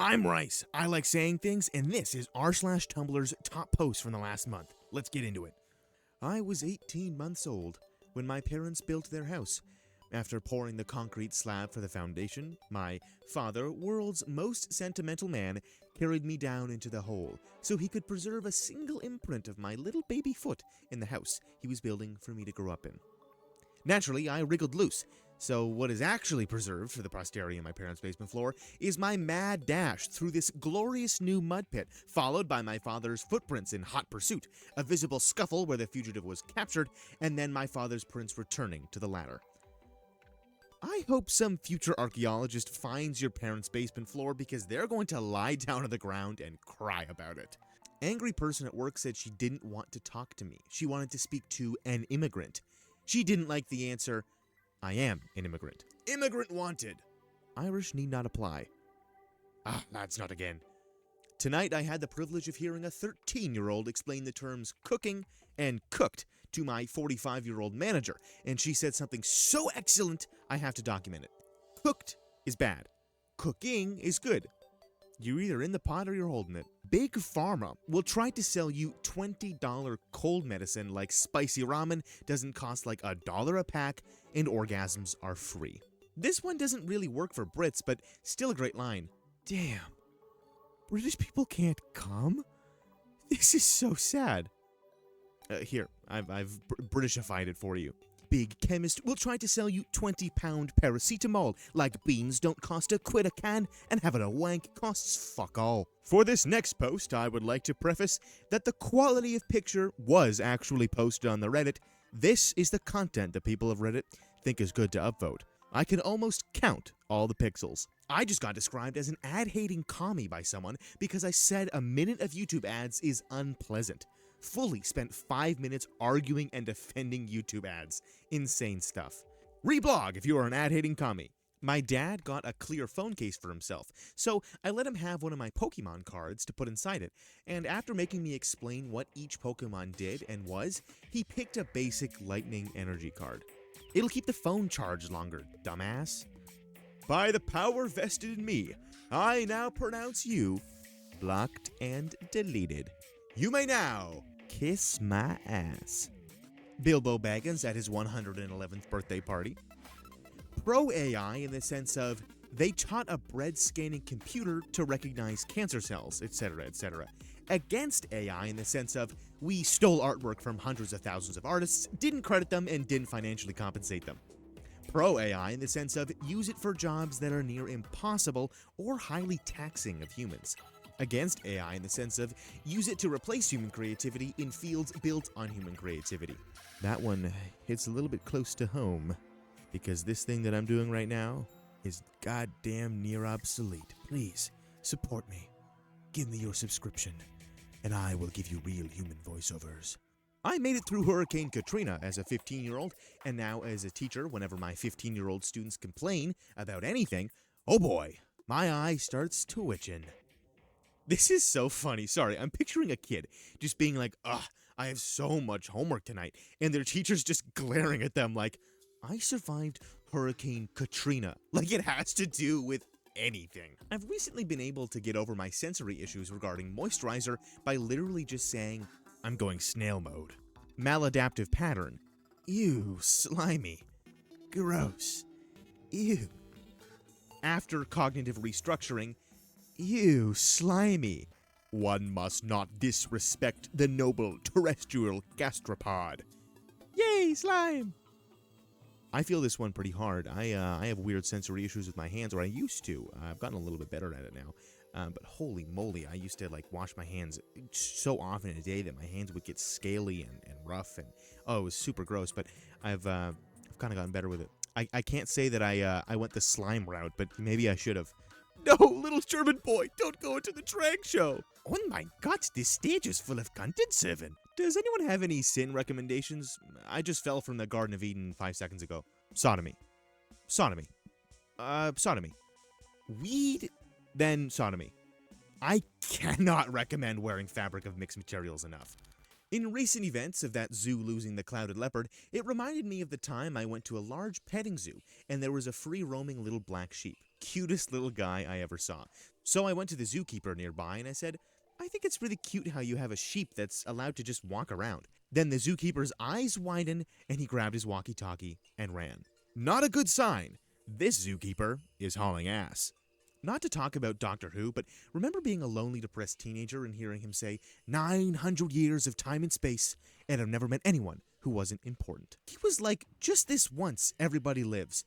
I'm Rice. I like saying things, and this is r/Tumblr's top post from the last month. Let's get into it. I was 18 months old when my parents built their house. After pouring the concrete slab for the foundation, my father, world's most sentimental man, carried me down into the hole so he could preserve a single imprint of my little baby foot in the house he was building for me to grow up in. Naturally, I wriggled loose, so what is actually preserved for the posterity in my parents' basement floor is my mad dash through this glorious new mud pit, followed by my father's footprints in hot pursuit, a visible scuffle where the fugitive was captured, and then my father's prints returning to the ladder. I hope some future archaeologist finds your parents' basement floor because they're going to lie down on the ground and cry about it. Angry person at work said she didn't want to talk to me. She wanted to speak to an immigrant. She didn't like the answer, I am an immigrant. Immigrant wanted. Irish need not apply. Lads, not again. Tonight I had the privilege of hearing a 13-year-old explain the terms cooking and cooked to my 45-year-old manager, and she said something so excellent I have to document it. Cooked is bad. Cooking is good. You're either in the pot or you're holding it. Big Pharma will try to sell you $20 cold medicine like spicy ramen doesn't cost like $1 a pack and orgasms are free. This one doesn't really work for Brits, but still a great line. Damn. British people can't come? This is so sad. Here, I've Britishified it for you. Big chemist will try to sell you 20-pound paracetamol, like beans don't cost a quid a can, and having a wank costs fuck all. For this next post, I would like to preface that the quality of picture was actually posted on the Reddit. This is the content that people of Reddit think is good to upvote. I can almost count all the pixels. I just got described as an ad-hating commie by someone because I said a minute of YouTube ads is unpleasant. Fully spent 5 minutes arguing and defending YouTube ads. Insane stuff. Reblog if you are an ad-hating commie. My dad got a clear phone case for himself, so I let him have one of my Pokemon cards to put inside it, and after making me explain what each Pokemon did and was, he picked a basic lightning energy card. It'll keep the phone charged longer, dumbass. By the power vested in me, I now pronounce you blocked and deleted. You may now kiss my ass. Bilbo Baggins at his 111th birthday party. Pro AI in the sense of they taught a bread scanning computer to recognize cancer cells, etc., etc. Against AI in the sense of we stole artwork from hundreds of thousands of artists, didn't credit them, and didn't financially compensate them. Pro AI in the sense of use it for jobs that are near impossible or highly taxing of humans. Against AI in the sense of use it to replace human creativity in fields built on human creativity. That one hits a little bit close to home because this thing that I'm doing right now is goddamn near obsolete. Please support me. Give me your subscription and I will give you real human voiceovers. I made it through Hurricane Katrina as a 15-year-old, and now as a teacher, whenever my 15-year-old students complain about anything, oh boy, my eye starts twitching. This is so funny. Sorry, I'm picturing a kid just being like, I have so much homework tonight, and their teacher's just glaring at them like, I survived Hurricane Katrina. Like it has to do with anything. I've recently been able to get over my sensory issues regarding moisturizer by literally just saying, I'm going snail mode. Maladaptive pattern. Ew, slimy. Gross. Ew. After cognitive restructuring. Ew, slimy. One must not disrespect the noble terrestrial gastropod. Yay, slime! I feel this one pretty hard. I have weird sensory issues with my hands, or I used to. I've gotten a little bit better at it now. But holy moly, I used to wash my hands so often in a day that my hands would get scaly and rough, and it was super gross. But I've kind of gotten better with it. I can't say that I went the slime route, but maybe I should have. No, little German boy, don't go into the drag show. Oh my God, this stage is full of content, Seven. Does anyone have any sin recommendations? I just fell from the Garden of Eden 5 seconds ago. Sodomy. Sodomy. Sodomy. Weed. Then sodomy. I cannot recommend wearing fabric of mixed materials enough. In recent events of that zoo losing the clouded leopard, it reminded me of the time I went to a large petting zoo and there was a free-roaming little black sheep. cutest little guy I ever saw. So I went to the zookeeper nearby and I said, I think it's really cute how you have a sheep that's allowed to just walk around. Then the zookeeper's eyes widened and he grabbed his walkie-talkie and ran. Not a good sign. This zookeeper is hauling ass. Not to talk about Doctor Who, but remember being a lonely, depressed teenager and hearing him say, 900 years of time and space, and I've never met anyone who wasn't important. He was like, just this once, everybody lives.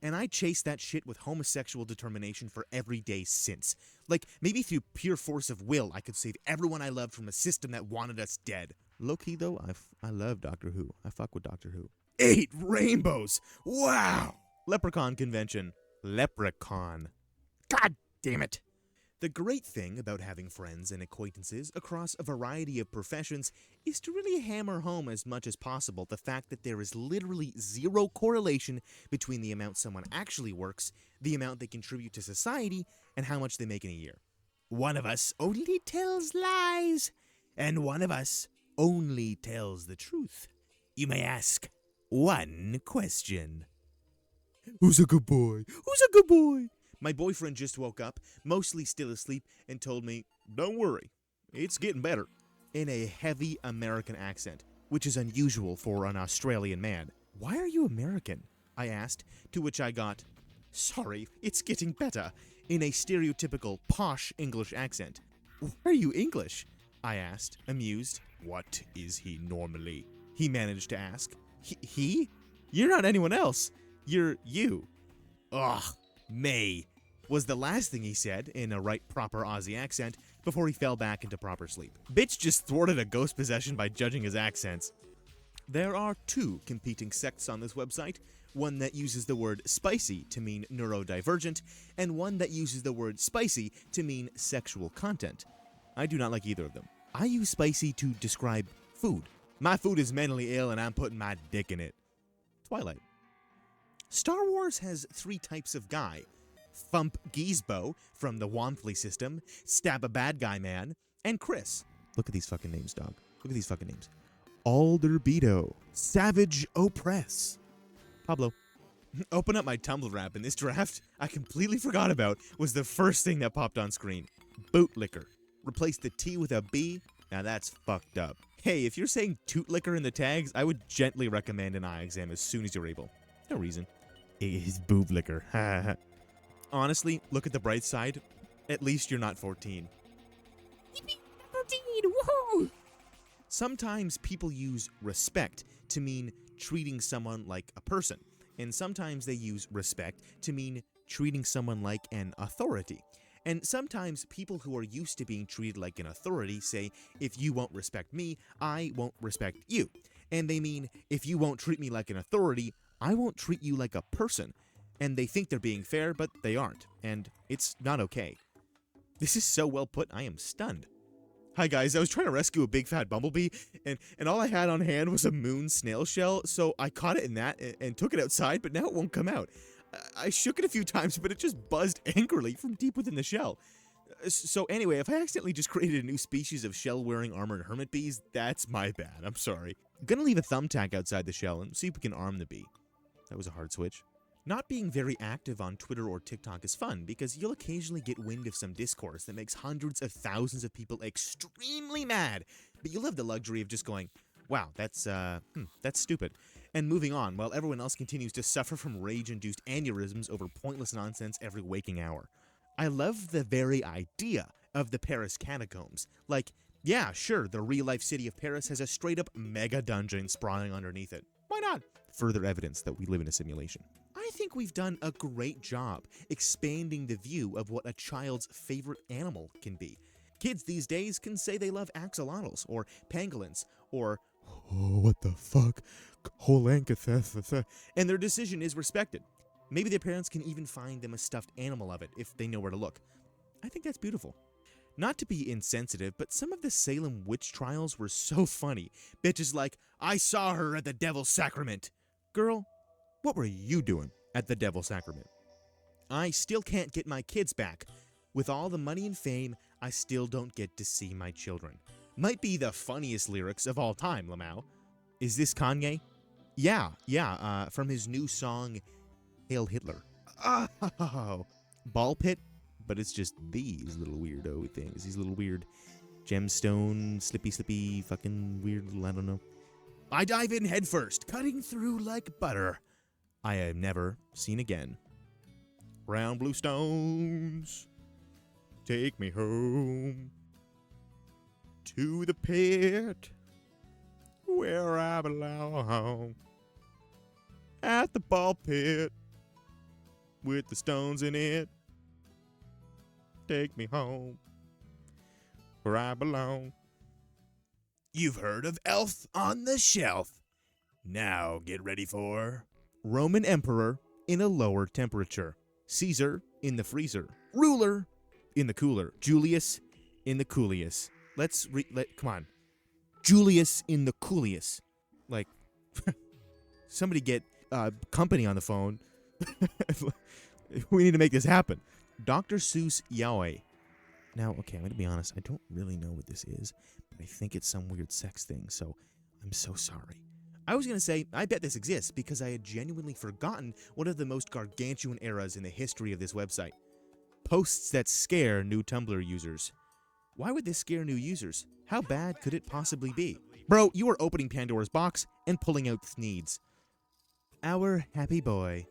And I chased that shit with homosexual determination for every day since. Like, maybe through pure force of will, I could save everyone I loved from a system that wanted us dead. Low-key, though, I love Doctor Who. I fuck with Doctor Who. 8 rainbows! Wow! Leprechaun convention. Leprechaun. God damn it! The great thing about having friends and acquaintances across a variety of professions is to really hammer home as much as possible the fact that there is literally zero correlation between the amount someone actually works, the amount they contribute to society, and how much they make in a year. One of us only tells lies, and one of us only tells the truth. You may ask one question. Who's a good boy? Who's a good boy? My boyfriend just woke up, mostly still asleep, and told me, don't worry, it's getting better, in a heavy American accent, which is unusual for an Australian man. Why are you American? I asked, to which I got, sorry, it's getting better, in a stereotypical posh English accent. Why are you English? I asked, amused. What is he normally? He managed to ask. He? You're not anyone else. You're you. Ugh. May, was the last thing he said in a right proper Aussie accent before he fell back into proper sleep. Bitch just thwarted a ghost possession by judging his accents. There are 2 competing sects on this website, one that uses the word spicy to mean neurodivergent, and one that uses the word spicy to mean sexual content. I do not like either of them. I use spicy to describe food. My food is mentally ill and I'm putting my dick in it. Twilight. Star Wars has 3 types of guy. Thump Geesbo from the Wampley system, Stab a Bad Guy Man, and Chris. Look at these fucking names, dog. Look at these fucking names. Alderbedo. Savage Oppress. Pablo. Open up my Tumblr app, and this draft I completely forgot about was the first thing that popped on screen. Bootlicker. Replace the T with a B. Now that's fucked up. Hey, if you're saying tootlicker in the tags, I would gently recommend an eye exam as soon as you're able. No reason. It is boob liquor. Honestly, look at the bright side. At least you're not 14. Yippee, 14, woohoo! Sometimes people use respect to mean treating someone like a person, and sometimes they use respect to mean treating someone like an authority. And sometimes people who are used to being treated like an authority say, if you won't respect me, I won't respect you. And they mean, if you won't treat me like an authority, I won't treat you like a person. And they think they're being fair, but they aren't. And it's not okay. This is so well put, I am stunned. Hi guys, I was trying to rescue a big fat bumblebee, and all I had on hand was a moon snail shell, so I caught it in that and took it outside, but now it won't come out. I shook it a few times, but it just buzzed angrily from deep within the shell. So anyway, if I accidentally just created a new species of shell-wearing armored hermit bees, that's my bad, I'm sorry. I'm gonna leave a thumbtack outside the shell and see if we can arm the bee. That was a hard switch. Not being very active on Twitter or TikTok is fun because you'll occasionally get wind of some discourse that makes hundreds of thousands of people extremely mad, but you'll have the luxury of just going, wow, that's stupid, and moving on while everyone else continues to suffer from rage-induced aneurysms over pointless nonsense every waking hour. I love the very idea of the Paris catacombs. Like, yeah, sure, the real-life city of Paris has a straight-up mega dungeon sprawling underneath it. Why not? Further evidence that we live in a simulation. I think we've done a great job expanding the view of what a child's favorite animal can be. Kids these days can say they love axolotls, or pangolins, or, oh, what the fuck, Holankatheth, and their decision is respected. Maybe their parents can even find them a stuffed animal of it if they know where to look. I think that's beautiful. Not to be insensitive, but some of the Salem witch trials were so funny. Bitches like, I saw her at the Devil's Sacrament. Girl, what were you doing at the Devil's Sacrament? I still can't get my kids back. With all the money and fame, I still don't get to see my children. Might be the funniest lyrics of all time, Lamau. Is this Kanye? Yeah, from his new song, Hail Hitler. Oh, ball pit, but it's just these little weirdo things. These little weird gemstone, slippy, fucking weird little, I don't know. I dive in headfirst, cutting through like butter. I am never seen again. Round blue stones, take me home to the pit where I belong. At the ball pit with the stones in it. Take me home where I belong. You've heard of Elf on the Shelf. Now get ready for Roman Emperor in a lower temperature. Caesar in the freezer. Ruler in the cooler. Julius in the coolius. Come on. Julius in the coolius. Like, somebody get company on the phone. We need to make this happen. Dr. Seuss Yaoi. Now, okay, I'm going to be honest. I don't really know what this is, but I think it's some weird sex thing, so I'm so sorry. I was going to say, I bet this exists because I had genuinely forgotten one of the most gargantuan eras in the history of this website. Posts that scare new Tumblr users. Why would this scare new users? How bad could it possibly be? Bro, you are opening Pandora's box and pulling out Sneeds. Our happy boy.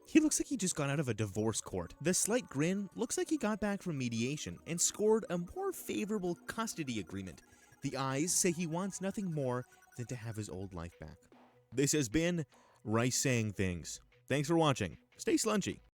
He looks like he just got out of a divorce court. The slight grin looks like he got back from mediation and scored a more favorable custody agreement. The eyes say he wants nothing more than to have his old life back. This has been Rice Saying Things. Thanks for watching. Stay slunchy.